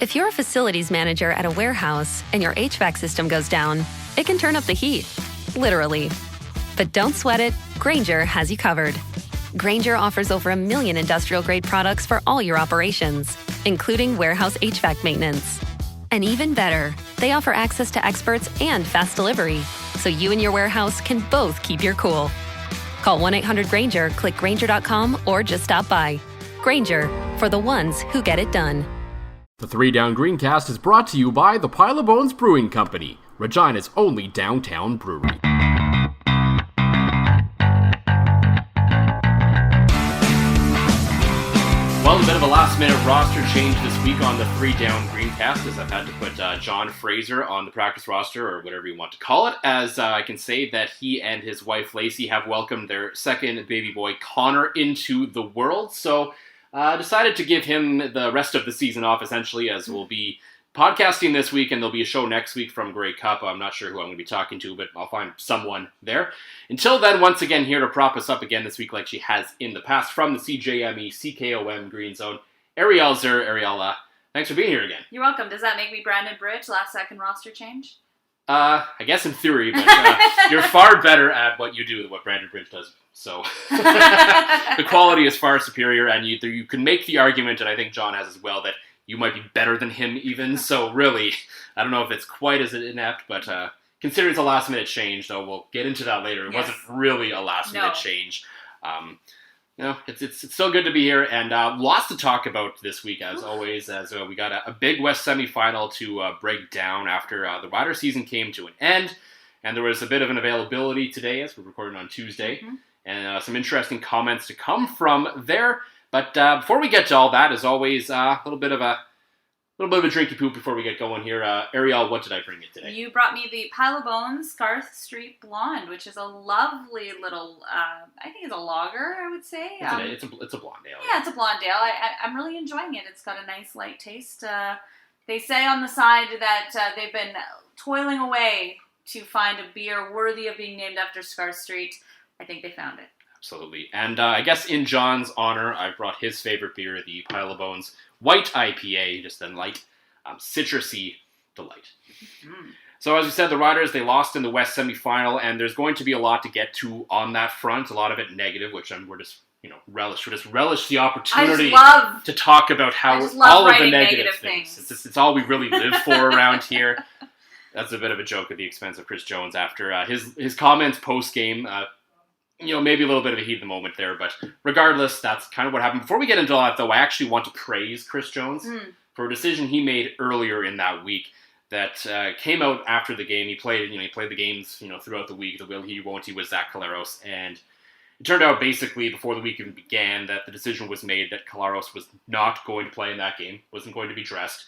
If you're a facilities manager at a warehouse and your HVAC system goes down, it can turn up the heat, literally. But don't sweat it, Grainger has you covered. Grainger offers over 1 million industrial-grade products for all your operations, including warehouse HVAC maintenance. And even better, they offer access to experts and fast delivery, so you and your warehouse can both keep your cool. Call 1-800-GRAINGER, click Grainger.com, or just stop by. Grainger, for the ones who get it done. The 3 Down Greencast is brought to you by the Pile of Bones Brewing Company, Regina's only downtown brewery. Well, a bit of a last-minute roster change this week on the 3 Down Greencast, as I've had to put John Fraser on the practice roster, or whatever you want to call it, as I can say that he and his wife Lacey have welcomed their second baby boy Connor into the world, so decided to give him the rest of the season off, essentially, as we'll be podcasting this week, and there'll be a show next week from Grey Cup. I'm not sure who I'm going to be talking to, but I'll find someone there. Until then, once again, here to prop us up again this week like she has in the past from the CJME CKOM Green Zone, Arielle Zerr. Arielle, thanks for being here again. You're welcome. Does that make me Brandon Bridge, last second roster change? I guess in theory, but you're far better at what you do than what Brandon Bridge does. So the quality is far superior, and you can make the argument, and I think John has as well, that you might be better than him even. So really, I don't know if it's quite as inept, but considering it's a last-minute change, though, we'll get into that later. It wasn't really a last-minute change. It's still good to be here, and lots to talk about this week, as always, as we got a Big West semifinal to break down after the Rider season came to an end, and there was a bit of an availability today, as we're recording on Tuesday, and some interesting comments to come from there. But before we get to all that, as always, a little bit of a drinky poop before we get going here. Arielle, what did I bring you today? You brought me the Pile of Bones Scarth Street Blonde, which is a lovely little, I think it's a lager, I would say. It's a blonde ale. Yeah, it's a blonde ale. I'm really enjoying it. It's got a nice light taste. They say on the side that they've been toiling away to find a beer worthy of being named after Scarth Street. I think they found it. Absolutely. And I guess in John's honor, I brought his favorite beer, the Pile of Bones White IPA, just a light, citrusy delight. So as we said, the Riders, they lost in the West semifinal, and there's going to be a lot to get to on that front, a lot of it negative, which we're just, relish the opportunity to talk about how all of the negative things. It's all we really live for around here. That's a bit of a joke at the expense of Chris Jones after his comments post-game. Maybe a little bit of a heat of the moment there, but regardless, that's kind of what happened. Before we get into all that, though, I actually want to praise Chris Jones for a decision he made earlier in that week that came out after the game. He played the games, throughout the week, the will he, won't he, with Zach Collaros, and it turned out basically before the week even began that the decision was made that Collaros was not going to play in that game, wasn't going to be dressed,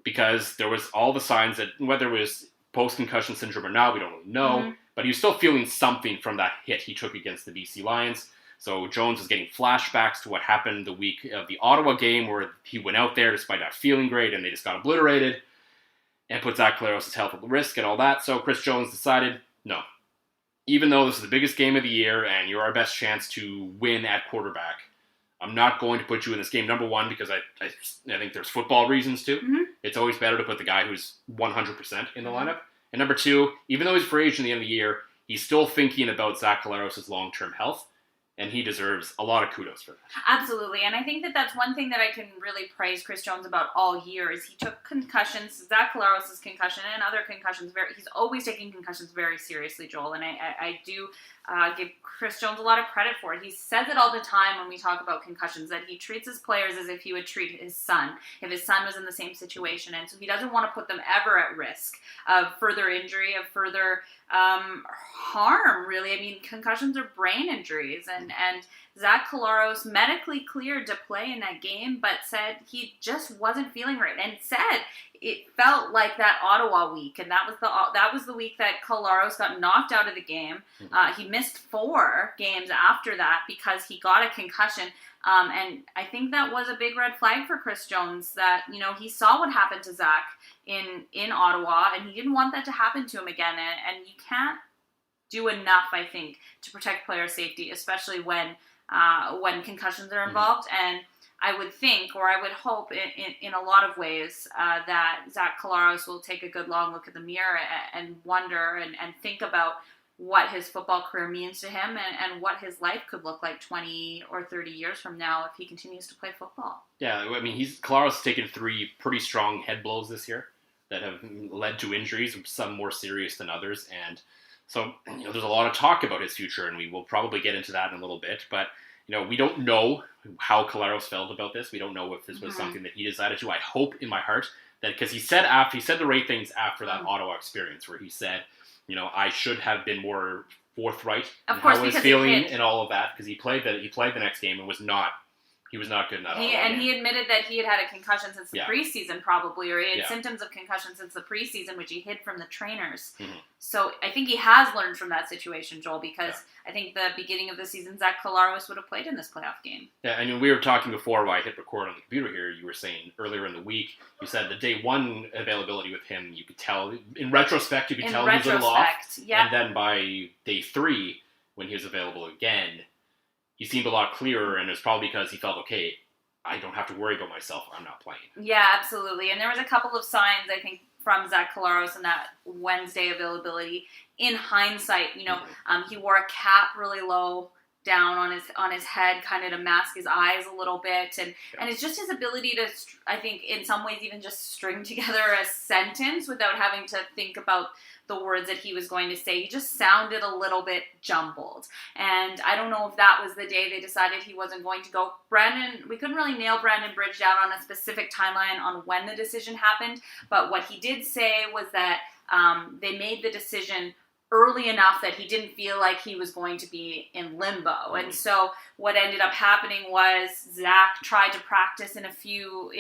because there was all the signs that whether it was post-concussion syndrome or not, we don't really know, but he was still feeling something from that hit he took against the BC Lions. So Jones was getting flashbacks to what happened the week of the Ottawa game where he went out there despite not feeling great and they just got obliterated and put Zach Collaros' health at risk and all that. So Chris Jones decided, no, even though this is the biggest game of the year and you're our best chance to win at quarterback, I'm not going to put you in this game. Number one, because I think there's football reasons too. It's always better to put the guy who's 100% in the lineup. And number two, even though he's free agent at the end of the year, he's still thinking about Zach Collaros' long-term health, and he deserves a lot of kudos for that. Absolutely, and I think that's one thing that I can really praise Chris Jones about all year is he took concussions, Zach Collaros' concussion and other concussions, he's always taking concussions very seriously, Joel, and I do give Chris Jones a lot of credit for it. He says it all the time when we talk about concussions, that he treats his players as if he would treat his son, if his son was in the same situation, and so he doesn't want to put them ever at risk of further injury, of further harm, really. I mean, concussions are brain injuries, and Zach Collaros medically cleared to play in that game, but said he just wasn't feeling right, and said it felt like that Ottawa week, and that was the week that Collaros got knocked out of the game. He missed 4 games after that because he got a concussion. And I think that was a big red flag for Chris Jones that, he saw what happened to Zach in Ottawa, and he didn't want that to happen to him again. And you can't do enough, I think, to protect player safety, especially when concussions are involved. And I would think, or I would hope in a lot of ways, that Zach Collaros will take a good long look at the mirror and wonder and think about what his football career means to him and what his life could look like 20 or 30 years from now if he continues to play football. Yeah, I mean, Collaros has taken 3 pretty strong head blows this year that have led to injuries, some more serious than others, and so there's a lot of talk about his future, and we will probably get into that in a little bit, but we don't know how Collaros felt about this. We don't know if this was something that he decided to. I hope in my heart that, because he said the right things after that Ottawa experience, where he said, I should have been more forthright in how I was feeling and all of that, because he played the next game and was not good in that. He admitted that he had had a concussion since the preseason, probably, or he had symptoms of concussion since the preseason, which he hid from the trainers. Mm-hmm. So I think he has learned from that situation, Joel, because I think the beginning of the season, Zach Collaros would have played in this playoff game. Yeah, I mean, we were talking before while I hit record on the computer here, you were saying earlier in the week, you said the day 1 availability with him, you could tell, in retrospect, he was a little off. Yeah. And then by day 3, when he was available again, he seemed a lot clearer, and it was probably because he felt, okay, I don't have to worry about myself. I'm not playing. Yeah, absolutely. And there was a couple of signs, I think, from Zach Collaros in that Wednesday availability. In hindsight, he wore a cap really low down on his head, kind of to mask his eyes a little bit, and it's just his ability to, I think, in some ways, even just string together a sentence without having to think about the words that he was going to say. He just sounded a little bit jumbled. And I don't know if that was the day they decided he wasn't going to go. We couldn't really nail Brandon Bridge down on a specific timeline on when the decision happened, but what he did say was that they made the decision early enough that he didn't feel like he was going to be in limbo. Mm-hmm. And so what ended up happening was Zach tried to practice in a few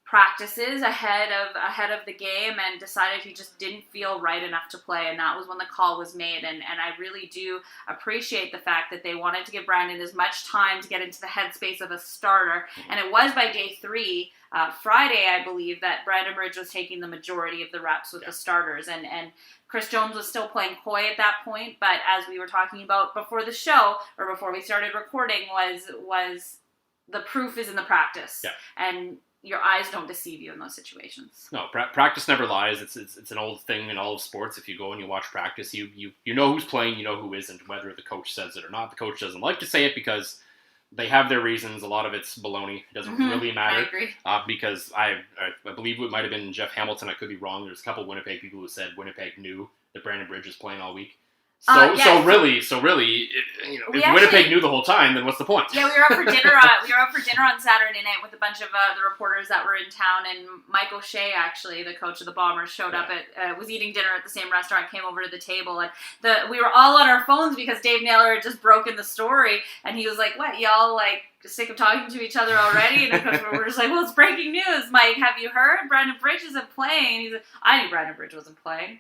practices ahead of the game and decided he just didn't feel right enough to play, and that was when the call was made. And I really do appreciate the fact that they wanted to give Brandon as much time to get into the headspace of a starter. Mm-hmm. And it was by day 3, Friday, I believe, that Brandon Bridge was taking the majority of the reps with the starters, and Chris Jones was still playing coy at that point. But as we were talking about before the show, or before we started recording, was the proof is in the practice. Yeah. And your eyes don't deceive you in those situations. No, practice never lies. It's an old thing in all of sports. If you go and you watch practice, you know who's playing, you know who isn't, whether the coach says it or not. The coach doesn't like to say it because they have their reasons. A lot of it's baloney. It doesn't really matter. I agree. Because I believe it might have been Jeff Hamilton. I could be wrong. There's a couple of Winnipeg people who said Winnipeg knew that Brandon Bridge was playing all week. So really, if Winnipeg knew the whole time, then what's the point? Yeah, we were up for dinner. On Saturday night with a bunch of the reporters that were in town, and Mike O'Shea, actually, the coach of the Bombers, showed up was eating dinner at the same restaurant, came over to the table, and we were all on our phones because Dave Naylor had just broken the story, and he was like, "What, y'all sick of talking to each other already?" And of course we're just like, "Well, it's breaking news, Mike. Have you heard? Brandon Bridge isn't playing." And he's like, "I knew Brandon Bridge wasn't playing."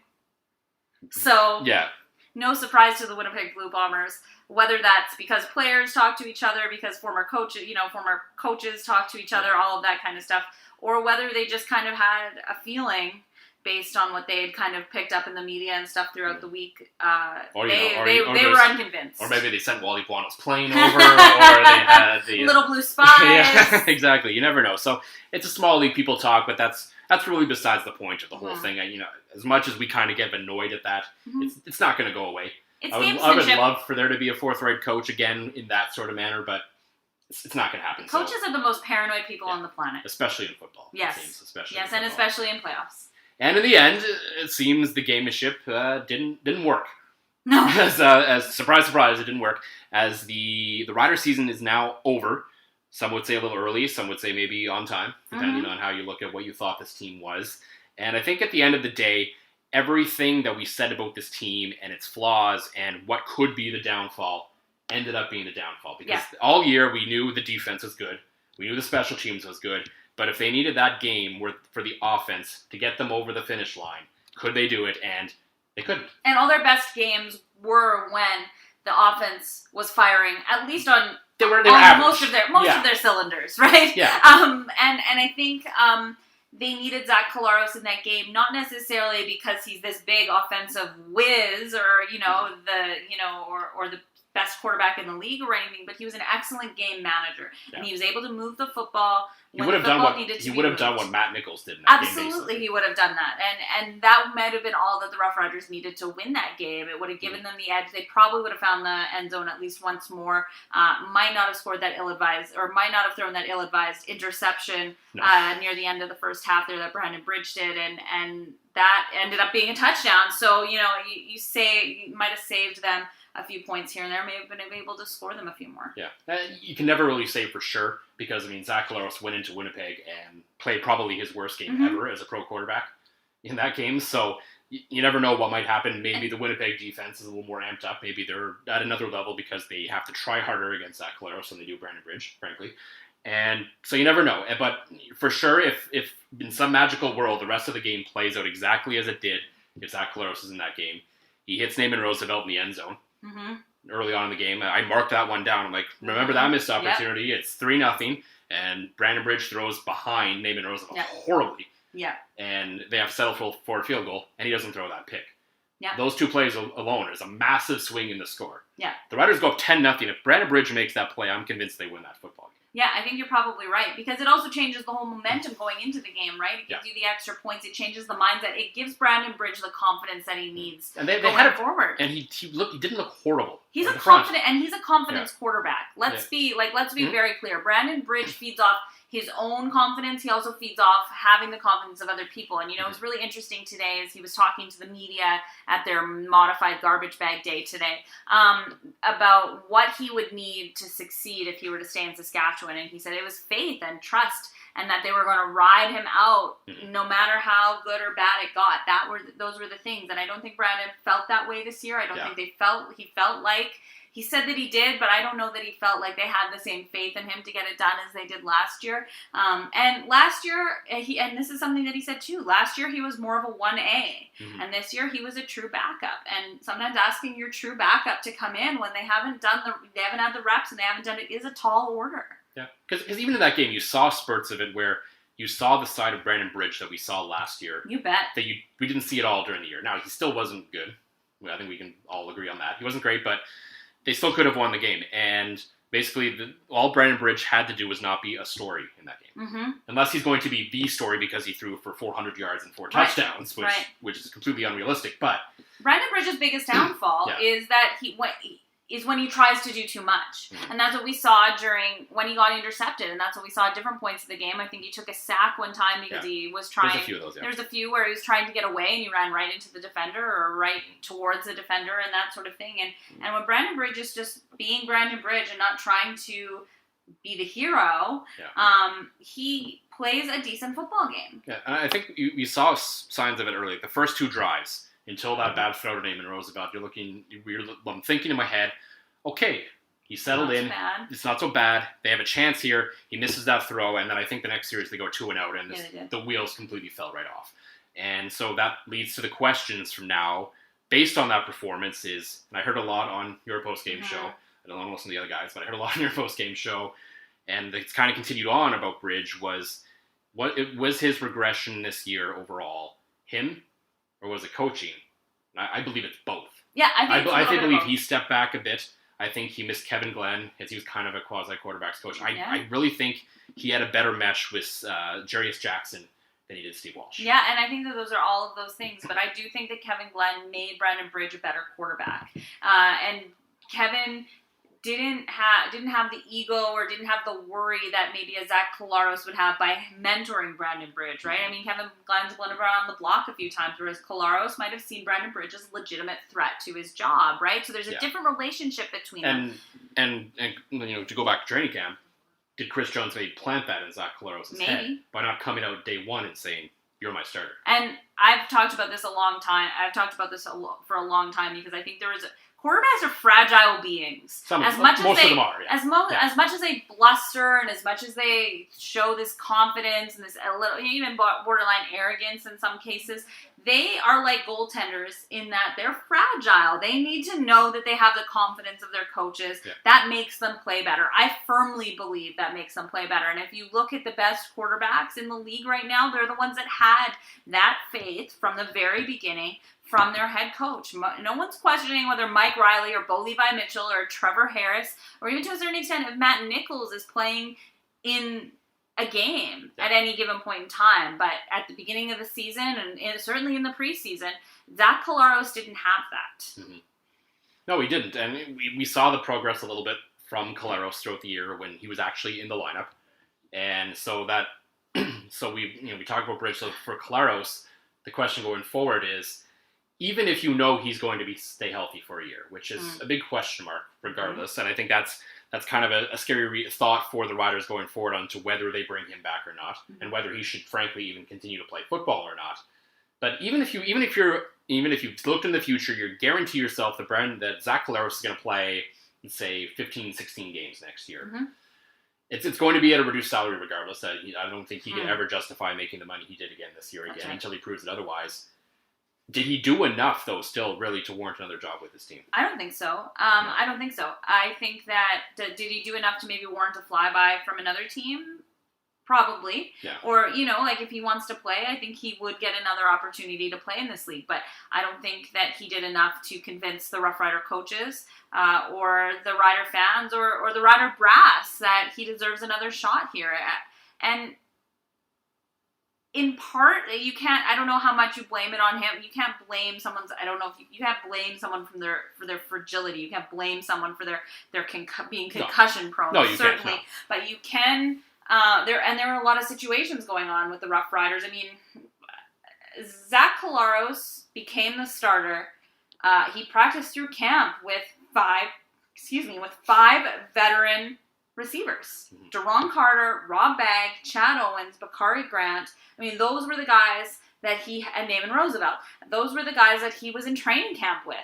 So yeah. No surprise to the Winnipeg Blue Bombers, whether that's because players talk to each other, because former coaches talk to each other, all of that kind of stuff, or whether they just kind of had a feeling based on what they had kind of picked up in the media and stuff throughout the week. They were unconvinced. Or maybe they sent Wally Buono's plane over, or they had the Little Blue Spies. Yeah, exactly. You never know. So it's a small league, people talk, but that's really besides the point of the whole thing. As much as we kind of get annoyed at that, it's not going to go away. I would love for there to be a forthright coach again in that sort of manner, but it's not going to happen. Coaches are the most paranoid people on the planet. Especially in football. Yes. Especially in playoffs. And in the end, it seems the gameship didn't work. No. As surprise, surprise, it didn't work. As the Rider season is now over. Some would say a little early, some would say maybe on time, depending on how you look at what you thought this team was. And I think at the end of the day, everything that we said about this team and its flaws and what could be the downfall ended up being the downfall. Because all year we knew the defense was good, we knew the special teams was good, but if they needed that game for the offense to get them over the finish line, could they do it? And they couldn't. And all their best games were when the offense was firing, at least on most of their cylinders, right? Yeah. And I think they needed Zach Collaros in that game, not necessarily because he's this big offensive whiz, or best quarterback in the league or anything, but he was an excellent game manager, Yeah. and he was able to move the football. He would have done what Matt Nichols did in that game. Absolutely, he would have done that, and that might have been all that the Roughriders needed to win that game. It would have given them the edge. They probably would have found the end zone at least once more. Might not have scored that ill-advised, or might not have thrown that ill-advised interception near the end of the first half there that Brandon Bridge did, and that ended up being a touchdown. So you might have saved them a few points here and there, may have been able to score them a few more. Yeah. You can never really say for sure because, Zach Collaros went into Winnipeg and played probably his worst game ever as a pro quarterback in that game. So you never know what might happen. Maybe the Winnipeg defense is a little more amped up. Maybe they're at another level because they have to try harder against Zach Collaros than they do Brandon Bridge, frankly. And so you never know. But for sure, if in some magical world the rest of the game plays out exactly as it did, if Zach Collaros is in that game, he hits Naaman Roosevelt in the end zone. Early on in the game, I marked that one down. I'm like, remember that missed opportunity? Yep. It's 3-0, and Brandon Bridge throws behind Naaman Roosevelt horribly. Yeah. And they have to settle for a field goal, and he doesn't throw that pick. Yeah. Those two plays alone is a massive swing in the score. Yeah. The Riders go up 10-0. If Brandon Bridge makes that play, I'm convinced they win that football game. Yeah, I think you're probably right, because it also changes the whole momentum going into the game, right? It gives you the extra points. It changes the mindset. It gives Brandon Bridge the confidence that he needs and they going had forward. And he didn't look horrible. He's a confidence quarterback. Let's be very clear. Brandon Bridge feeds off his own confidence. He also feeds off having the confidence of other people. And, it was really interesting today as he was talking to the media at their modified garbage bag day today about what he would need to succeed if he were to stay in Saskatchewan. And he said it was faith and trust and that they were going to ride him out no matter how good or bad it got. Those were the things. And I don't think Brandon felt that way this year. I don't think he felt like... He said that he did, but I don't know that he felt like they had the same faith in him to get it done as they did last year. And last year, and this is something that he said too, last year he was more of a 1A, and this year he was a true backup. And sometimes asking your true backup to come in when they haven't had the reps and they haven't done it is a tall order. Yeah, because even in that game, you saw spurts of it where you saw the side of Brandon Bridge that we saw last year. You bet. That we didn't see it all during the year. Now, he still wasn't good. I think we can all agree on that. He wasn't great, but they still could have won the game. And basically, all Brandon Bridge had to do was not be a story in that game. Unless he's going to be the story because he threw for 400 yards and 4 touchdowns, which is completely unrealistic. But Brandon Bridge's biggest downfall is that is when he tries to do too much. And that's what we saw when he got intercepted. And that's what we saw at different points of the game. I think he took a sack one time because he was trying... There's a few of those, There's a few where he was trying to get away and he ran right into the defender or right towards the defender and that sort of thing. And when Brandon Bridge is just being Brandon Bridge and not trying to be the hero, he plays a decent football game. Yeah, and I think you saw signs of it early. The first 2 drives, until that bad throw to Naaman Roosevelt, I'm thinking in my head, okay, he settled in. It's not so bad. They have a chance here. He misses that throw, and then I think the next series they go 2-0, and the wheels completely fell right off. And so that leads to the questions from now, based on that performance, and I heard a lot on your post-game show. I don't want to listen to the other guys, but I heard a lot on your post-game show, and it's kind of continued on about Bridge, was his regression this year overall him, or was it coaching? I believe it's both. Yeah, I believe he stepped back a bit. I think he missed Kevin Glenn, as he was kind of a quasi-quarterbacks coach. I really think he had a better mesh with Jarius Jackson than he did Steve Walsh. Yeah, and I think that those are all of those things. But I do think that Kevin Glenn made Brandon Bridge a better quarterback. And Kevin didn't have the ego or didn't have the worry that maybe a Zach Collaros would have by mentoring Brandon Bridge, right? I mean, Kevin Glenn's went around the block a few times, whereas Collaros might have seen Brandon Bridge as a legitimate threat to his job, right? So there's a different relationship between them. And to go back to training camp, did Chris Jones maybe plant that in Zach Collaros' head by not coming out day one and saying, "You're my starter"? And I've talked about this a long time. I've talked about this for a long time because I think quarterbacks are fragile beings. Most of them are. Yeah. As much as they bluster and as much as they show this confidence and this even borderline arrogance in some cases, they are like goaltenders in that they're fragile. They need to know that they have the confidence of their coaches. Yeah. That makes them play better. I firmly believe that makes them play better. And if you look at the best quarterbacks in the league right now, they're the ones that had that faith from the very beginning from their head coach. No one's questioning whether Mike Riley or Bo Levi Mitchell or Trevor Harris, or even to a certain extent if Matt Nichols is playing in a game at any given point in time. But at the beginning of the season, and certainly in the preseason, Zach Collaros didn't have that. Mm-hmm. No, he didn't. And we saw the progress a little bit from Collaros throughout the year when he was actually in the lineup. And so that, so we talked about Bridge. So for Collaros, the question going forward is, even if you know he's going to stay healthy for a year, which is a big question mark regardless, and I think that's kind of a scary thought for the Riders going forward onto whether they bring him back or not, and whether he should frankly even continue to play football or not. But even if you've looked in the future, you guarantee yourself that Zach Collaros is going to play, let's say, 15, 16 games next year. Mm-hmm. It's going to be at a reduced salary regardless. I don't think he could ever justify making the money he did again this year until he proves it otherwise. Did he do enough, though, still really to warrant another job with his team? I don't think so. I don't think so. I think that, did he do enough to maybe warrant a flyby from another team? Probably. Yeah. Or, like if he wants to play, I think he would get another opportunity to play in this league. But I don't think that he did enough to convince the Rough Rider coaches or the Rider fans or the Rider brass that he deserves another shot here. And in part, you can't, I don't know how much you blame it on him. You can't blame someone's, I don't know if you can't blame someone for their fragility. You can't blame someone for their being concussion prone. No, you certainly. can't, no. But you can, there are a lot of situations going on with the Rough Riders. I mean, Zach Collaros became the starter. He practiced through camp with five veteran receivers. Deron Carter, Rob Bagg, Chad Owens, Bakari Grant. I mean, those were the guys that and Naaman Roosevelt. Those were the guys that he was in training camp with.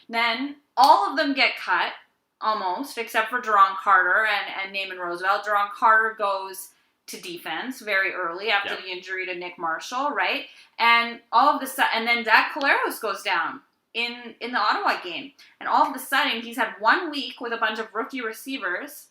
Then all of them get cut, almost, except for Deron Carter and Naaman Roosevelt. Deron Carter goes to defense very early after the injury to Nick Marshall, right? And and then Zach Collaros goes down in the Ottawa game. And all of a sudden, he's had 1 week with a bunch of rookie receivers,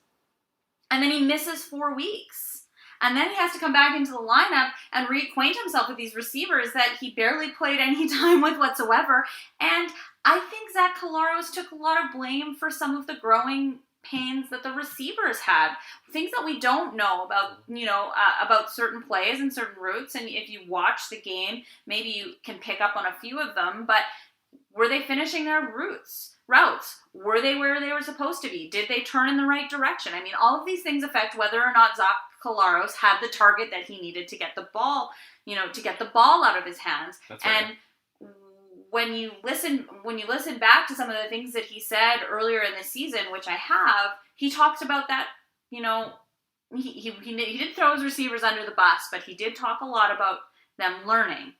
and then he misses 4 weeks. And then he has to come back into the lineup and reacquaint himself with these receivers that he barely played any time with whatsoever. And I think Zach Collaros took a lot of blame for some of the growing pains that the receivers had. Things that we don't know about certain plays and certain routes. And if you watch the game, maybe you can pick up on a few of them. But were they finishing their routes? Were they where they were supposed to be? Did they turn in the right direction? I mean, all of these things affect whether or not Zach Collaros had the target that he needed to get the ball, out of his hands. That's right. And when you listen back to some of the things that he said earlier in the season, which I have, he talked about that, he didn't throw his receivers under the bus, but he did talk a lot about them learning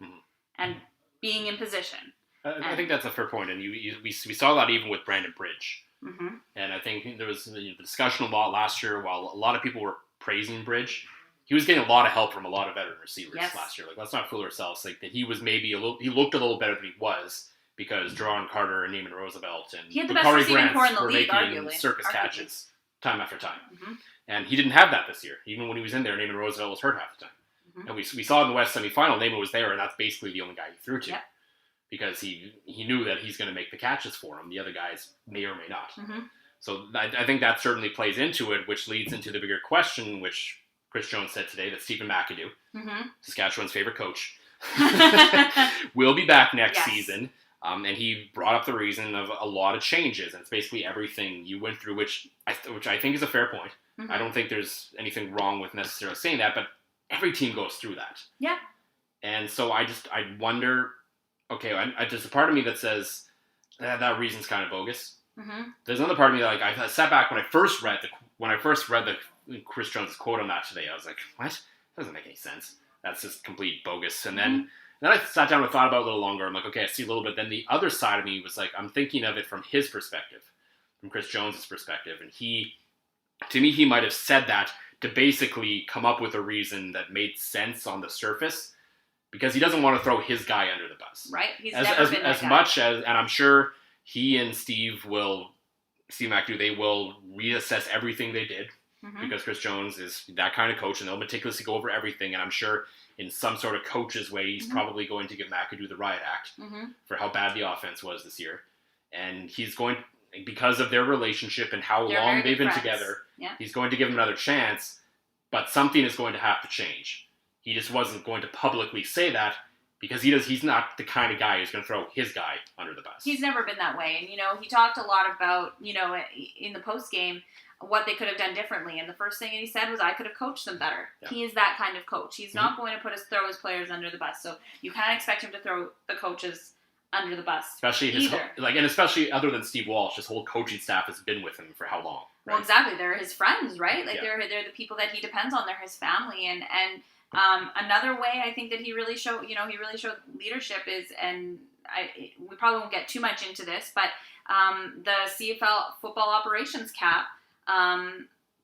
and being in position. I think that's a fair point, and we saw that even with Brandon Bridge. Mm-hmm. And I think there was the discussion a lot last year. While a lot of people were praising Bridge, he was getting a lot of help from a lot of veteran receivers last year. Like, let's not fool ourselves. Like, that he was maybe he looked a little better than he was because Deron Carter and Naaman Roosevelt and Bakari Grant were making circus catches time after time. Mm-hmm. And he didn't have that this year. Even when he was in there, Naaman Roosevelt was hurt half the time. Mm-hmm. And we saw in the West semifinal, Naaman was there, and that's basically the only guy he threw to. Yep. Because he knew that he's going to make the catches for him. The other guys may or may not. Mm-hmm. So I think that certainly plays into it, which leads into the bigger question, which Chris Jones said today, that Stephen McAdoo, Saskatchewan's favorite coach, will be back next season. And he brought up the reason of a lot of changes. And it's basically everything you went through, which I think is a fair point. Mm-hmm. I don't think there's anything wrong with necessarily saying that, but every team goes through that. Yeah. And so I wonder... Okay, there's a part of me that says that reason's kind of bogus. Mm-hmm. There's another part of me that I sat back when I first read the Chris Jones' quote on that today. I was like, what? That doesn't make any sense. That's just complete bogus. And then I sat down and thought about it a little longer. I'm like, okay, I see a little bit. Then the other side of me was like, I'm thinking of it from his perspective, from Chris Jones' perspective, and to me, he might have said that to basically come up with a reason that made sense on the surface. because he doesn't want to throw his guy under the bus. Right. He's never been that guy. Much as, and I'm sure he and Steve McAdoo, they will reassess everything they did because Chris Jones is that kind of coach, and they'll meticulously go over everything. And I'm sure in some sort of coach's way, he's probably going to give McAdoo the riot act for how bad the offense was this year. And he's going, because of their relationship and how long they've been together, he's going to give him another chance, but something is going to have to change. He just wasn't going to publicly say that because he's not the kind of guy who's going to throw his guy under the bus. He's never been that way. And, he talked a lot about, in the postgame, what they could have done differently. And the first thing he said was, I could have coached them better. Yeah. He is that kind of coach. He's not going to throw his players under the bus. So you can't expect him to throw the coaches under the bus. Especially and especially other than Steve Walsh, his whole coaching staff has been with him for how long? Right? Well, exactly. They're his friends, right? They're the people that he depends on. They're his family. And another way I think that he really showed leadership is, we probably won't get too much into this, but the CFL football operations cap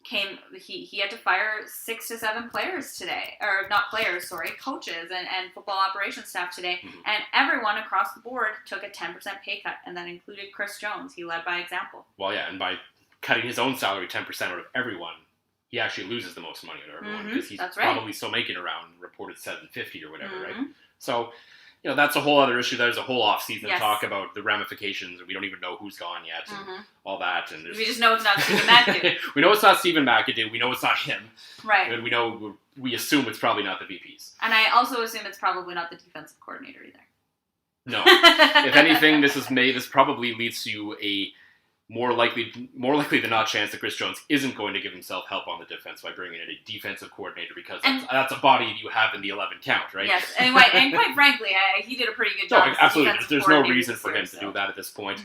he had to fire 6 to 7 players today, or not players, sorry, coaches and football operations staff today, and everyone across the board took a 10% pay cut, and that included Chris Jones. He led by example. Well, yeah, and by cutting his own salary 10% out of everyone, he actually loses the most money out of everyone because he's probably still making around reported $750 or whatever, right? So, that's a whole other issue. There's a whole off-season talk about the ramifications. We don't even know who's gone yet and all that. And we just know it's not Stephen McAdoo. We know it's not Stephen McAdoo. We know it's not him. Right. And we assume it's probably not the VPs. And I also assume it's probably not the defensive coordinator either. No. If anything, this probably leads to a more likely than not chance that Chris Jones isn't going to give himself help on the defense by bringing in a defensive coordinator, because that's a body you have in the 11 count, right? Yes, and quite frankly, he did a pretty good job. No, absolutely. There's no reason for him to do that at this point.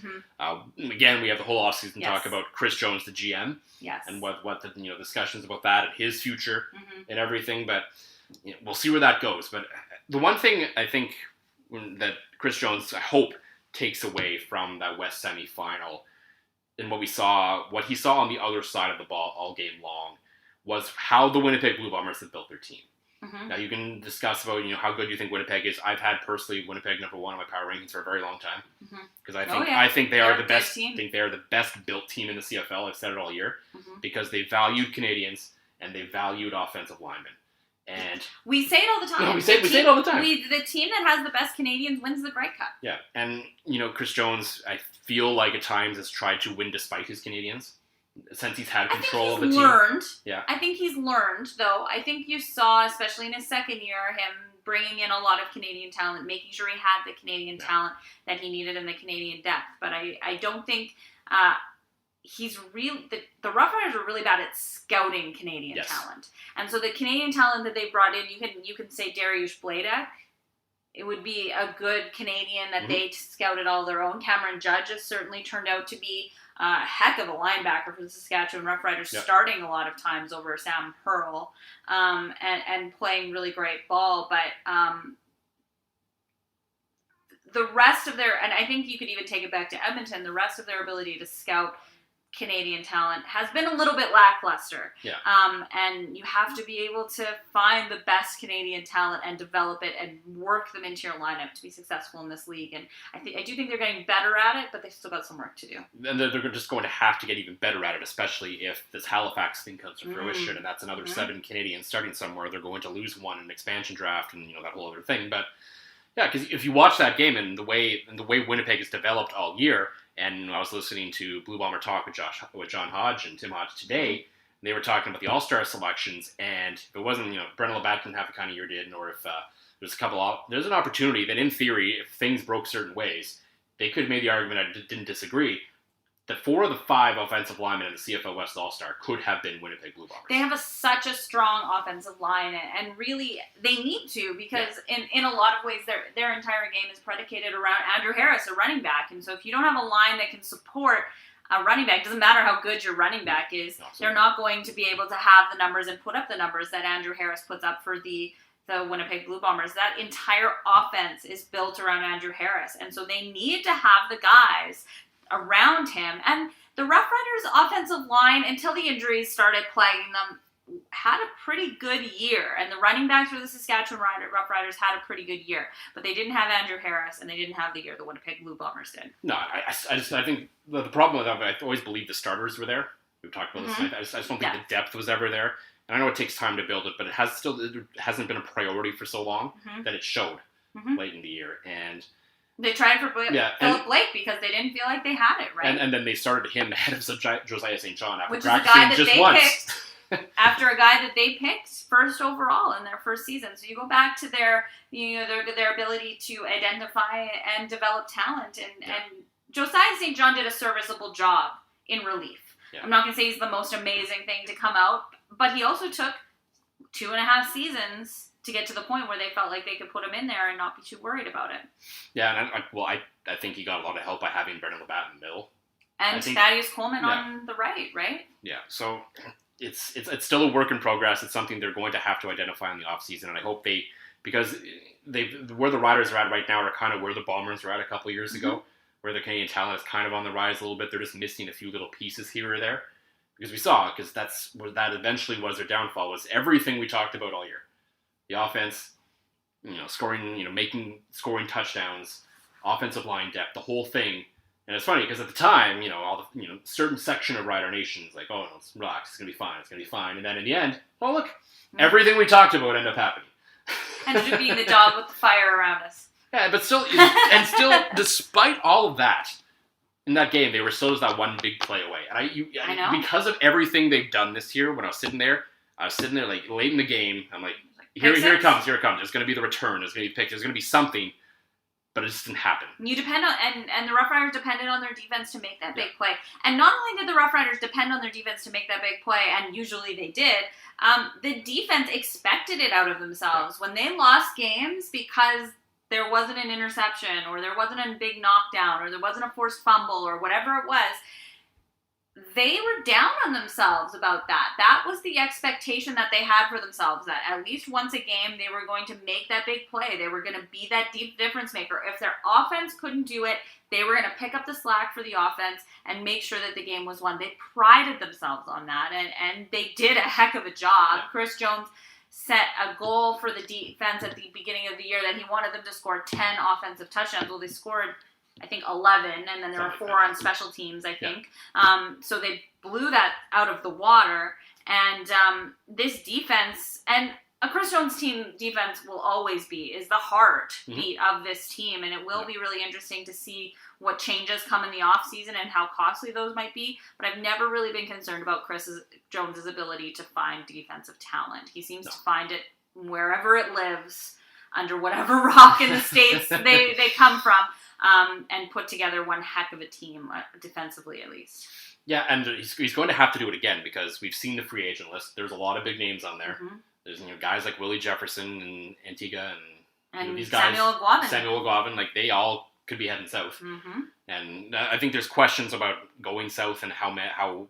Again, we have the whole offseason talk about Chris Jones, the GM, and what the discussions about that and his future and everything. But we'll see where that goes. But the one thing I think that Chris Jones, I hope, takes away from that West semifinal, and what he saw on the other side of the ball all game long, was how the Winnipeg Blue Bombers have built their team. Now you can discuss about how good you think Winnipeg is. I've had personally Winnipeg number 1 on my power rankings for a very long time because I think they are the best. I think they are the best built team in the CFL. I've said it all year because they valued Canadians and they valued offensive linemen. And we say it all the time. No, we say it all the time. The team that has the best Canadians wins the Grey Cup. Yeah, and Chris Jones, I feel like at times has tried to win despite his Canadians since he's had control of the team. Yeah, I think he's learned, though. I think you saw, especially in his second year, him bringing in a lot of Canadian talent, making sure he had the Canadian talent that he needed and the Canadian depth. But I don't think he's the Roughriders are really bad at scouting Canadian talent, and so the Canadian talent that they brought in, you can say Dariusz Bleda. It would be a good Canadian that they scouted all their own. Cameron Judge has certainly turned out to be a heck of a linebacker for the Saskatchewan Roughriders, starting a lot of times over Sam Hurl, and playing really great ball. But the rest of and I think you could even take it back to Edmonton, the rest of their ability to scout Canadian talent has been a little bit lackluster. Yeah. And you have to be able to find the best Canadian talent and develop it and work them into your lineup to be successful in this league. And I do think they're getting better at it, but they've still got some work to do. And they're just going to have to get even better at it, especially if this Halifax thing comes to fruition, and that's another 7 Canadians starting somewhere. They're going to lose one in an expansion draft, and that whole other thing. But yeah, because if you watch that game and the way Winnipeg has developed all year. And I was listening to Blue Bomber Talk with John Hodge and Tim Hodge today. And they were talking about the All-Star selections, and if it wasn't, Brendan Labatt didn't have the kind of year did, or if there's an opportunity that in theory, if things broke certain ways, they could have made the argument, I didn't disagree, that 4 of the 5 offensive linemen in the CFL West All-Star could have been Winnipeg Blue Bombers. They have such a strong offensive line, and really, they need to, because in a lot of ways, their entire game is predicated around Andrew Harris, a running back. And so if you don't have a line that can support a running back, doesn't matter how good your running back is, they're not going to be able to have the numbers and put up the numbers that Andrew Harris puts up for the Winnipeg Blue Bombers. That entire offense is built around Andrew Harris, and so they need to have the guys around him. And the Rough Riders' offensive line, until the injuries started plaguing them, had a pretty good year, and the running backs for the Saskatchewan Roughriders had a pretty good year, but they didn't have Andrew Harris, and they didn't have the year the Winnipeg Blue Bombers did. No, I think the problem with that, I always believed the starters were there. We've talked about this tonight. I just don't think the depth was ever there. And I know it takes time to build it, but it hasn't been a priority for so long that it showed late in the year. And they tried for Philip Blake because they didn't feel like they had it, right? And then they started him ahead of Josiah St. John after which is a guy that just they once. Picked after a guy that they picked first overall in their first season. So you go back to their ability to identify and develop talent, and Josiah St. John did a serviceable job in relief. Yeah. I'm not going to say he's the most amazing thing to come out, but he also took 2.5 seasons to get to the point where they felt like they could put him in there and not be too worried about it. Yeah, and I think he got a lot of help by having Brendan Labatt in the middle. And Thaddeus Coleman on the right? Yeah, so it's still a work in progress. It's something they're going to have to identify in the offseason, and I hope because where the Riders are at right now are kind of where the Bombers were at a couple of years ago, where the Canadian talent is kind of on the rise a little bit. They're just missing a few little pieces here or there. Because that's where that eventually was their downfall, was everything we talked about all year. The offense, scoring, scoring touchdowns, offensive line depth, the whole thing. And it's funny because at the time, all the, certain section of Rider Nation is like, oh, no, it's relax, it's going to be fine. And then in the end, oh, look, everything we talked about ended up happening. Ended up being the dog with the fire around us. Yeah, but still, despite all of that, in that game, they were still just that one big play away. And I know. Because of everything they've done this year, when I was sitting there like late in the game, I'm like, here it comes. There's going to be the return. There's going to be picked. There's going to be something. But it just didn't happen. You depend on, and the Roughriders depended on their defense to make that big play. And not only did the Roughriders depend on their defense to make that big play, and usually they did, the defense expected it out of themselves. When they lost games because there wasn't an interception, or there wasn't a big knockdown, or there wasn't a forced fumble, or whatever it was, they were down on themselves about that. That was the expectation that they had for themselves, that at least once a game they were going to make that big play. They were going to be that deep difference maker. If their offense couldn't do it, they were going to pick up the slack for the offense and make sure that the game was won. They prided themselves on that, and they did a heck of a job. Yeah. Chris Jones set a goal for the defense at the beginning of the year that he wanted them to score 10 offensive touchdowns. Well, they scored, I think, 11, and then there were 4 on special teams, I think. Yeah. So they blew that out of the water. And this defense, and a Chris Jones team defense will always is the heartbeat of this team. And it will be really interesting to see what changes come in the offseason and how costly those might be. But I've never really been concerned about Chris Jones' ability to find defensive talent. He seems to find it wherever it lives, under whatever rock in the States they come from. And put together one heck of a team, defensively at least. Yeah, and he's going to have to do it again, because we've seen the free agent list. There's a lot of big names on there. There's guys like Willie Jefferson and Antigua and these guys. Samuel Aguavin, like they all could be heading south. And I think there's questions about going south and how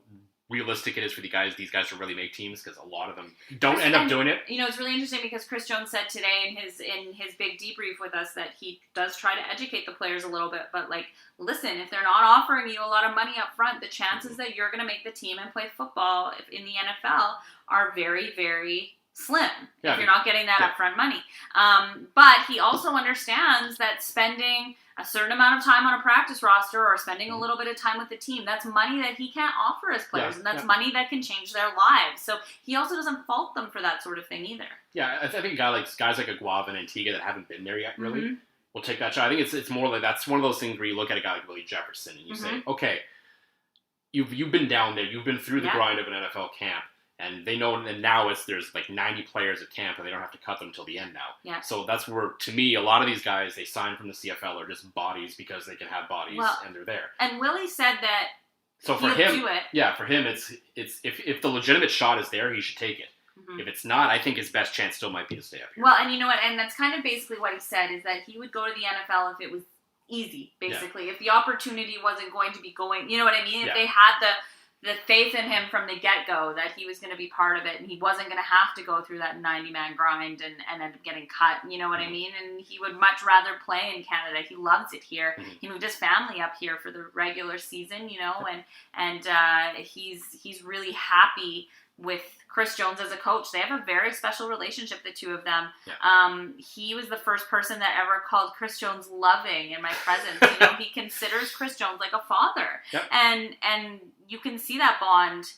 realistic it is for these guys to really make teams, because a lot of them don't end up doing it. It's really interesting because Chris Jones said today in his big debrief with us that he does try to educate the players a little bit, but listen, if they're not offering you a lot of money up front, the chances that you're going to make the team and play football in the NFL are very, very slim if you're not getting that upfront money. But he also understands that spending a certain amount of time on a practice roster or spending a little bit of time with the team, that's money that he can't offer his players, and that's money that can change their lives. So he also doesn't fault them for that sort of thing either. Yeah, I think guys like Aguava and Antigua that haven't been there yet really will take that shot. I think it's more like that's one of those things where you look at a guy like Willie Jefferson and you say, okay, you've been down there, you've been through the grind of an NFL camp. And they know, and now there's 90 players at camp, and they don't have to cut them until the end now. Yeah. So that's where, to me, a lot of these guys, they sign from the CFL are just bodies because they can have bodies, and they're there. And Willie said that so for him, do it. Yeah, for him, it's if the legitimate shot is there, he should take it. If it's not, I think his best chance still might be to stay up here. Well, and you know what? And that's kind of basically what he said, is that he would go to the NFL if it was easy, basically. Yeah. If the opportunity wasn't going to be going, you know what I mean? If they had the faith in him from the get-go that he was going to be part of it, and he wasn't going to have to go through that 90-man grind and end up getting cut, you know what I mean? And he would much rather play in Canada. He loves it here. He moved his family up here for the regular season, and he's really happy with Chris Jones as a coach. They have a very special relationship, the two of them. Yeah. He was the first person that ever called Chris Jones loving in my presence. You know, he considers Chris Jones like a father. Yep. And you can see that bond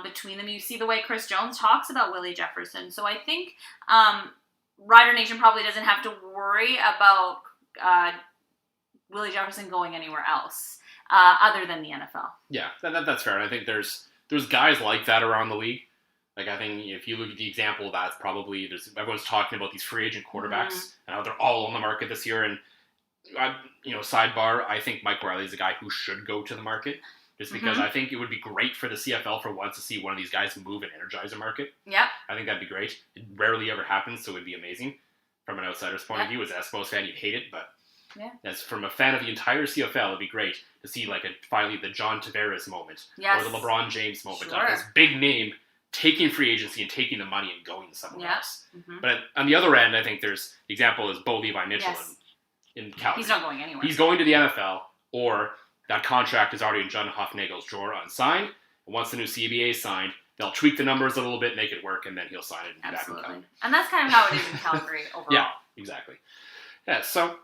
between them. You see the way Chris Jones talks about Willie Jefferson. So I think Rider Nation probably doesn't have to worry about Willie Jefferson going anywhere else other than the NFL. Yeah, that's fair. And I think there's guys like that around the league. Like, I think if you look at the example of that, it's probably everyone's talking about these free agent quarterbacks and how they're all on the market this year. And sidebar, I think Mike Riley is a guy who should go to the market. Just because I think it would be great for the CFL for once to see one of these guys move and energize a market. Yeah. I think that'd be great. It rarely ever happens, so it would be amazing. From an outsider's point of view, as an Eskimos fan, you'd hate it, but as from a fan of the entire CFL, it'd be great to see finally the John Tavares moment or the LeBron James moment of this big name taking free agency and taking the money and going somewhere else. But on the other end, I think there's the example is Bo Levi Mitchell in Calgary. He's not going anywhere. He's going to the NFL, or that contract is already in John Hofnagel's drawer unsigned. And once the new CBA is signed, they'll tweak the numbers a little bit, make it work, and then he'll sign it. And Absolutely. Back and and that's kind of how it is in Calgary overall. Yeah, exactly. Yeah, so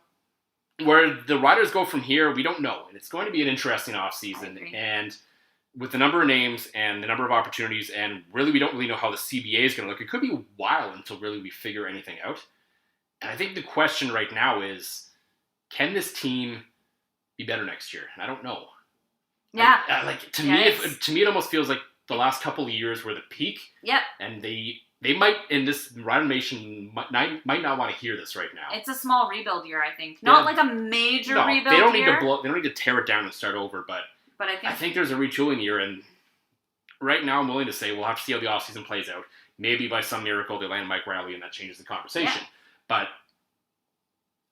where the Riders go from here, we don't know. And it's going to be an interesting offseason. And with the number of names and the number of opportunities, and really we don't really know how the CBA is going to look, it could be a while until really we figure anything out. And I think the question right now is, can this team be better next year? And I don't know. Yeah. To me, it almost feels like the last couple of years were the peak. Yep. And they might, in this Rider Nation, might not want to hear this right now. It's a small rebuild year, I think. Not like a major rebuild year. They don't need to tear it down and start over, but I think there's a retooling year, and right now I'm willing to say we'll have to see how the offseason plays out. Maybe by some miracle they land Mike Riley and that changes the conversation. Yeah. But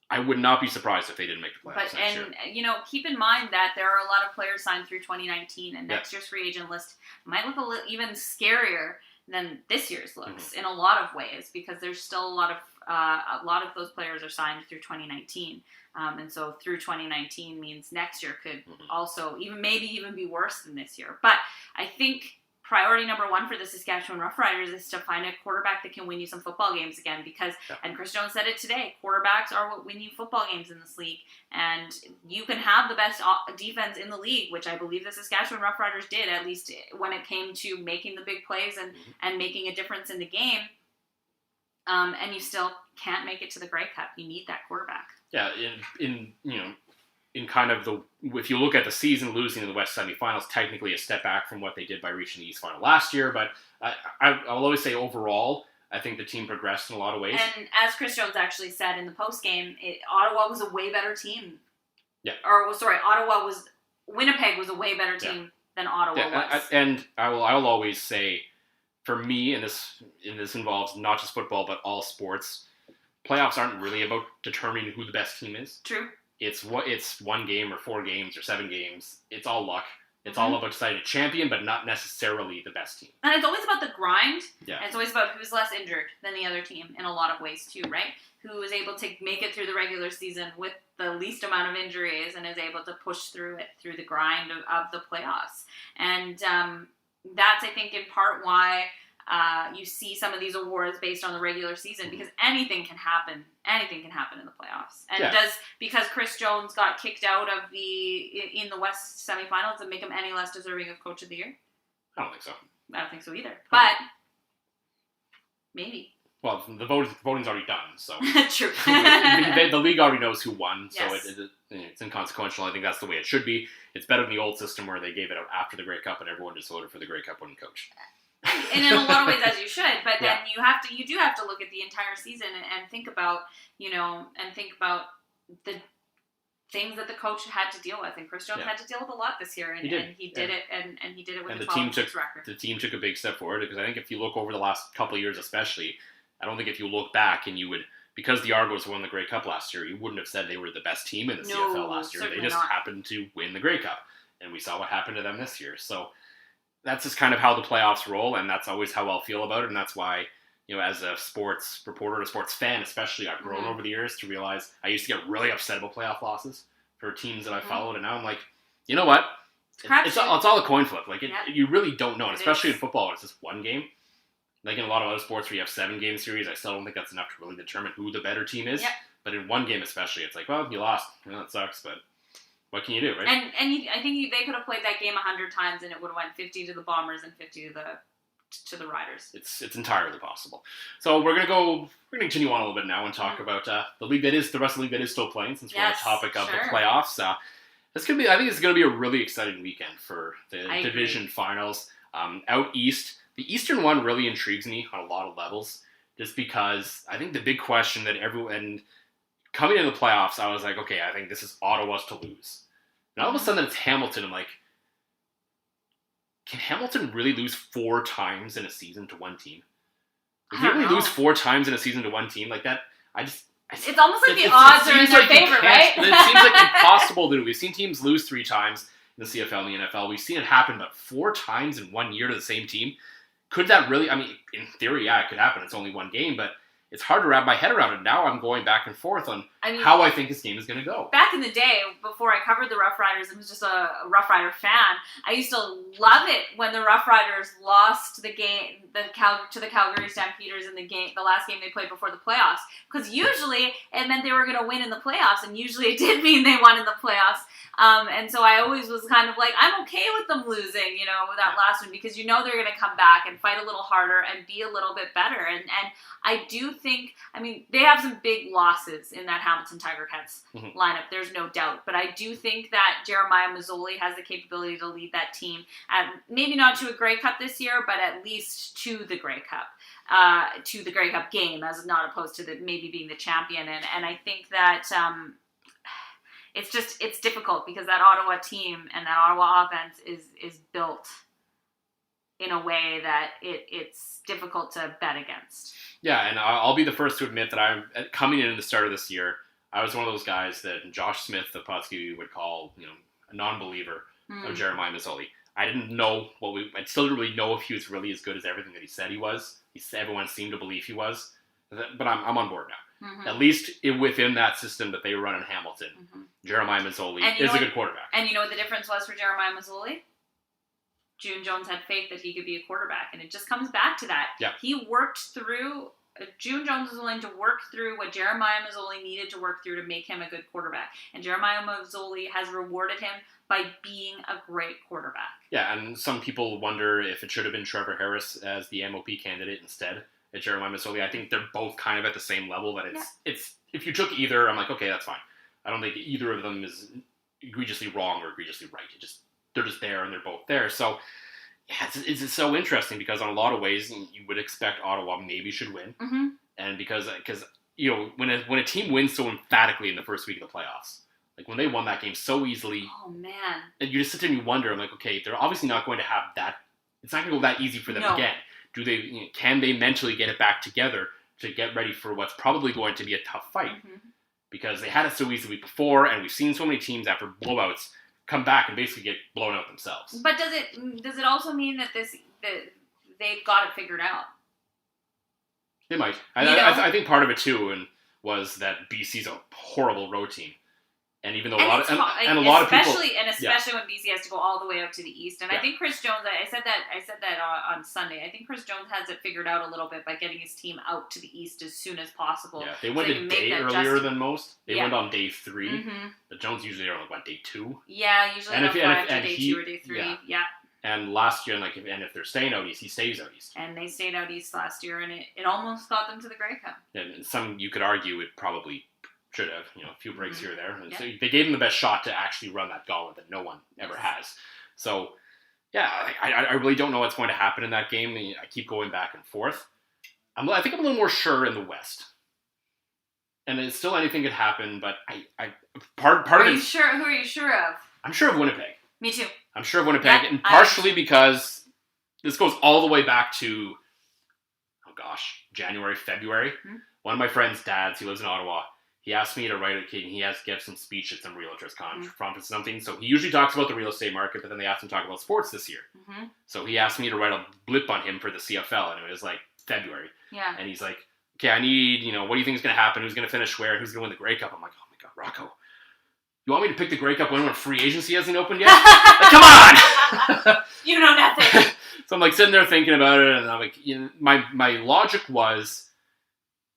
I would not be surprised if they didn't make the playoffs next year. Keep in mind that there are a lot of players signed through 2019, and next year's free agent list might look a little even scarier than this year's looks in a lot of ways, because there's still a lot of those players are signed through 2019, and so through 2019 means next year could also even be worse than this year. But I think priority number one for the Saskatchewan Roughriders is to find a quarterback that can win you some football games again, because, and Chris Jones said it today, quarterbacks are what win you football games in this league, and you can have the best defense in the league, which I believe the Saskatchewan Roughriders did, at least when it came to making the big plays and making a difference in the game, and you still can't make it to the Grey Cup. You need that quarterback. Yeah, in kind of if you look at the season, losing in the West semifinals, technically a step back from what they did by reaching the East final last year. But I'll always say overall, I think the team progressed in a lot of ways. And as Chris Jones actually said in the postgame, Ottawa was a way better team. Yeah. Winnipeg was a way better team than Ottawa was. And I will always say, for me, and this involves not just football but all sports, playoffs aren't really about determining who the best team is. True. It's one game or 4 games or 7 games. It's all luck. It's all about deciding a champion, but not necessarily the best team. And it's always about the grind. Yeah. And it's always about who's less injured than the other team in a lot of ways too, right? Who is able to make it through the regular season with the least amount of injuries and is able to push through it through the grind of the playoffs. And that's, I think, in part why you see some of these awards based on the regular season, because anything can happen. Anything can happen in the playoffs. And because Chris Jones got kicked out of in the West semifinals, does it make him any less deserving of Coach of the Year? I don't think so. I don't think so either. But maybe. Well, the voting's already done, so true. the league already knows who won, so yes. it's inconsequential. I think that's the way it should be. It's better than the old system where they gave it out after the Grey Cup and everyone just voted for the Grey Cup winning coach. And in a lot of ways, as you should, but then you do have to look at the entire season and think about, the things that the coach had to deal with. And Chris Jones had to deal with a lot this year, and he did it with a 12-6 record. The team took a big step forward, because I think if you look over the last couple of years, especially, I don't think if you look back and you would, because the Argos won the Grey Cup last year, you wouldn't have said they were the best team in the CFL last year. They just happened to win the Grey Cup, and we saw what happened to them this year. So that's just kind of how the playoffs roll, and that's always how I'll feel about it, and that's why, as a sports reporter, a sports fan especially, I've grown over the years to realize I used to get really upset about playoff losses for teams that I followed, and now I'm like, you know what? It's all a coin flip. Like, you really don't know, and especially in football, when it's just one game. Like in a lot of other sports where you have 7-game series, I still don't think that's enough to really determine who the better team is. Yep. But in one game especially, it's like, well, you lost. Well, that sucks, but what can you do, right? And I think they could have played that game 100 times, and it would have went 50 to the Bombers and 50 to the Riders. It's entirely possible. So we're gonna continue on a little bit now and talk about the league the rest of the league that is still playing, since we're on the topic of the playoffs. I think it's gonna be a really exciting weekend for the division finals. Out east, the Eastern one really intrigues me on a lot of levels, just because I think the big question that everyone coming into the playoffs, I was like, okay, I think this is Ottawa's to lose. And all of a sudden it's Hamilton. I'm like, can Hamilton really lose 4 times in a season to one team? If you only lose 4 times in a season to one team like that, it's almost like the odds are in their favor, right? It seems like impossible to do. We've seen teams lose 3 times in the CFL and the NFL. We've seen it happen about 4 times in 1 year to the same team. Could that really, I mean, in theory, yeah, it could happen. It's only one game, but it's hard to wrap my head around it. Now I'm going back and forth on how I think this game is going to go. Back in the day, before I covered the Roughriders and was just a Rough Rider fan, I used to love it when the Roughriders lost the game to the Calgary Stampeders in the last game they played before the playoffs. Because usually it meant they were going to win in the playoffs, and usually it did mean they won in the playoffs. And so I always was kind of like, I'm okay with them losing, with that last one, because they're going to come back and fight a little harder and be a little bit better. And I do think, they have some big losses in that Hamilton Tiger Cats lineup, there's no doubt. But I do think that Jeremiah Mazzoli has the capability to lead that team, maybe not to a Grey Cup this year, but at least to the Grey Cup. To the Grey Cup game, as not opposed to maybe being the champion. And I think that it's difficult because that Ottawa team and that Ottawa offense is built in a way that it's difficult to bet against. Yeah, and I'll be the first to admit that I'm coming in at the start of this year. I was one of those guys that Josh Smith of Potsky would call, a non-believer of Jeremiah Mazzoli. I didn't know I still didn't really know if he was really as good as everything that he said he was. Everyone seemed to believe he was, but I'm on board now. Mm-hmm. At least within that system that they run in Hamilton, Jeremiah Mazzoli is a good quarterback. And you know what the difference was for Jeremiah Mazzoli? June Jones had faith that he could be a quarterback, and it just comes back to that. Yeah. He worked through. June Jones was willing to work through what Jeremiah Mazzoli needed to work through to make him a good quarterback, and Jeremiah Mazzoli has rewarded him by being a great quarterback. Yeah, and some people wonder if it should have been Trevor Harris as the MOP candidate instead of Jeremiah Mazzoli. I think they're both kind of at the same level. That it's if you took either, I'm like, okay, that's fine. I don't think either of them is egregiously wrong or egregiously right. They're just there and they're both there. So yeah, it's so interesting because on a lot of ways you would expect Ottawa maybe should win, and because when a team wins so emphatically in the first week of the playoffs. Like, when they won that game so easily... Oh, man. And you just sit there and you wonder, I'm like, okay, they're obviously not going to have that... It's not going to go that easy for them again. Can they mentally get it back together to get ready for what's probably going to be a tough fight? Because they had it so easy the week before, and we've seen so many teams after blowouts come back and basically get blown out themselves. But does it also mean that they've got it figured out? They might. I think part of it, too, was that BC's a horrible road team. And even though a lot of people, especially when BC has to go all the way up to the east, and I think Chris Jones, I said that on Sunday. I think Chris Jones has it figured out a little bit by getting his team out to the east as soon as possible. Yeah, they went a day earlier than most. They went on day 3. The Jones usually are like day 2. Yeah, usually on day 2 or day 3. Yeah. And last year, if they're staying out east, he stays out east. And they stayed out east last year, and it almost got them to the Grey Cup. And you could argue it probably should have, a few breaks here or there. And so they gave him the best shot to actually run that gauntlet that no one ever has. So, yeah, I really don't know what's going to happen in that game. I keep going back and forth. I think I'm a little more sure in the West. And it's still anything could happen, but part of it... Who are you sure of? I'm sure of Winnipeg. Me too. I'm sure of Winnipeg, and partially because this goes all the way back to, January, February. One of my friend's dads, he lives in Ottawa, he asked me to write he has to give some speech at some realtors conference or something. So he usually talks about the real estate market, but then they asked him to talk about sports this year. So he asked me to write a blip on him for the CFL, and it was like February. Yeah. And he's like, okay, I need, what do you think is going to happen? Who's going to finish where? Who's going to win the Grey Cup? I'm like, oh my God, Rocco. You want me to pick the Grey Cup winner when free agency hasn't opened yet? Like, come on! You know nothing. So I'm like sitting there thinking about it, and I'm like, my logic was,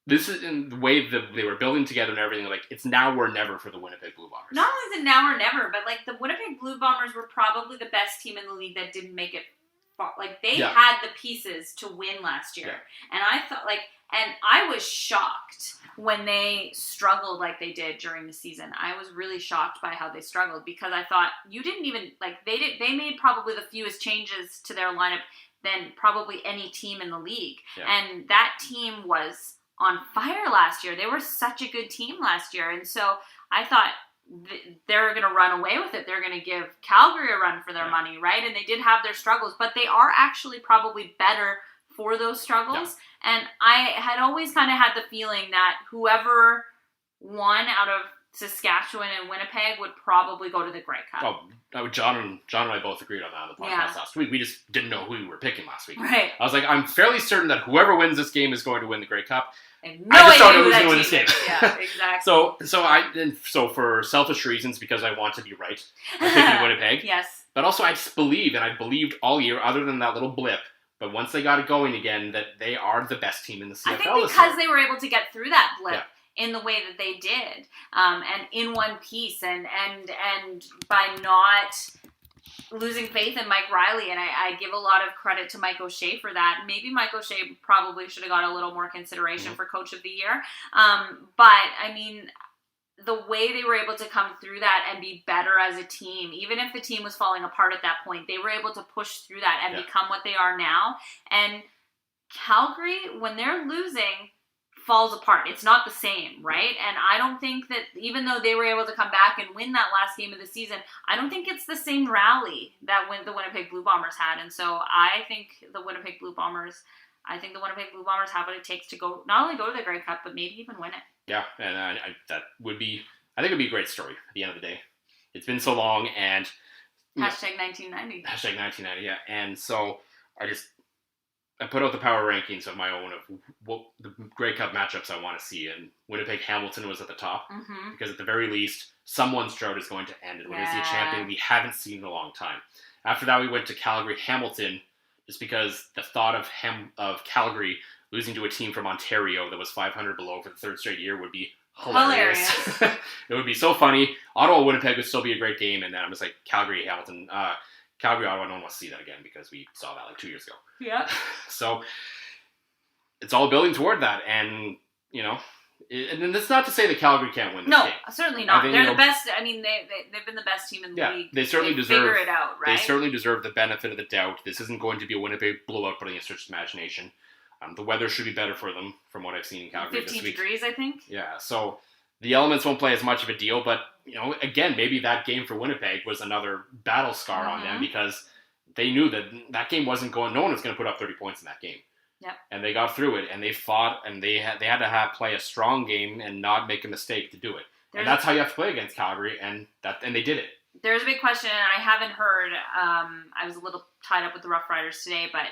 this is in the way that they were building together and everything. Like, it's now or never for the Winnipeg Blue Bombers. Not only is it now or never, but like the Winnipeg Blue Bombers were probably the best team in the league that didn't make it far. Like they had the pieces to win last year, and I thought and I was shocked when they struggled like they did during the season. I was really shocked by how they struggled because I thought you didn't even they made probably the fewest changes to their lineup than probably any team in the league, and that team was on fire last year. They were such a good team last year, and so I thought they're going to run away with it. They're going to give Calgary a run for their money, right? And they did have their struggles, but they are actually probably better for those struggles. And I had always kind of had the feeling that whoever won out of Saskatchewan and Winnipeg would probably go to the Grey Cup. Oh, John and I both agreed on that on the podcast last week. We just didn't know who we were picking last week. Right. I was like, I'm fairly certain that whoever wins this game is going to win the Grey Cup. I just don't know who's going to win this game. Yeah, exactly. So for selfish reasons, because I want to be right, I'm picking Winnipeg. Yes. But also I just believe, and I believed all year, other than that little blip, but once they got it going again, that they are the best team in the CFL. I think because they were able to get through that blip in the way that they did, and in one piece, and by not losing faith in Mike Riley, and I give a lot of credit to Mike O'Shea for that. Maybe Mike O'Shea probably should have got a little more consideration for Coach of the Year. But, I mean, the way they were able to come through that and be better as a team, even if the team was falling apart at that point, they were able to push through that and become what they are now. And Calgary, when they're losing, falls apart. It's not the same, right? And I don't think that even though they were able to come back and win that last game of the season, I don't think it's the same rally that the Winnipeg Blue Bombers had. And so I think the Winnipeg Blue Bombers have what it takes to not only go to the Grey Cup, but maybe even win it. Yeah, and I think it would be a great story at the end of the day. It's been so long, and Hashtag 1990. Hashtag 1990, yeah. And so I put out the power rankings of my own of what the Grey Cup matchups I want to see, and Winnipeg Hamilton was at the top because at the very least, someone's drought is going to end, and we're going to see a champion we haven't seen in a long time. After that, we went to Calgary Hamilton, just because the thought of Calgary losing to a team from Ontario that was 500 below for the third straight year would be hilarious. It would be so funny. Ottawa Winnipeg would still be a great game, and then I'm just like Calgary Hamilton. Calgary Ottawa, I don't want to see that again because we saw that like 2 years ago. Yeah. So it's all building toward that, and and it's not to say that Calgary can't win this game. No, certainly not. They're the best. I mean, they've been the best team in the league. They certainly deserve. Figure it out, right? They certainly deserve the benefit of the doubt. This isn't going to be a Winnipeg blowout, putting a stretch of imagination. The weather should be better for them, from what I've seen in Calgary this week. 15 degrees, I think. Yeah, so the elements won't play as much of a deal, but again, maybe that game for Winnipeg was another battle scar on them because they knew that game wasn't going. No one was going to put up 30 points in that game. Yep. And they got through it, and they fought, and they had to play a strong game and not make a mistake to do it. And that's how you have to play against Calgary, and they did it. There's a big question, and I haven't heard. I was a little tied up with the Roughriders today, but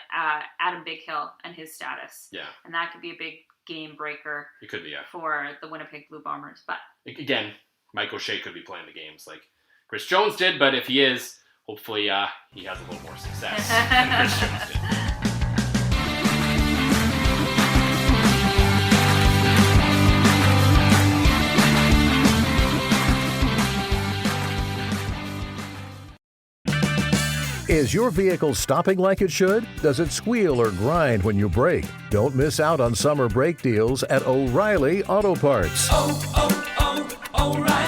Adam Bighill and his status. Yeah. And that could be a big game breaker. It could be, yeah. For the Winnipeg Blue Bombers, but again, Mike O'Shea could be playing the games like Chris Jones did, but if he is, hopefully he has a little more success than Chris Jones did. Is your vehicle stopping like it should? Does it squeal or grind when you brake? Don't miss out on summer brake deals at O'Reilly Auto Parts. O'Reilly.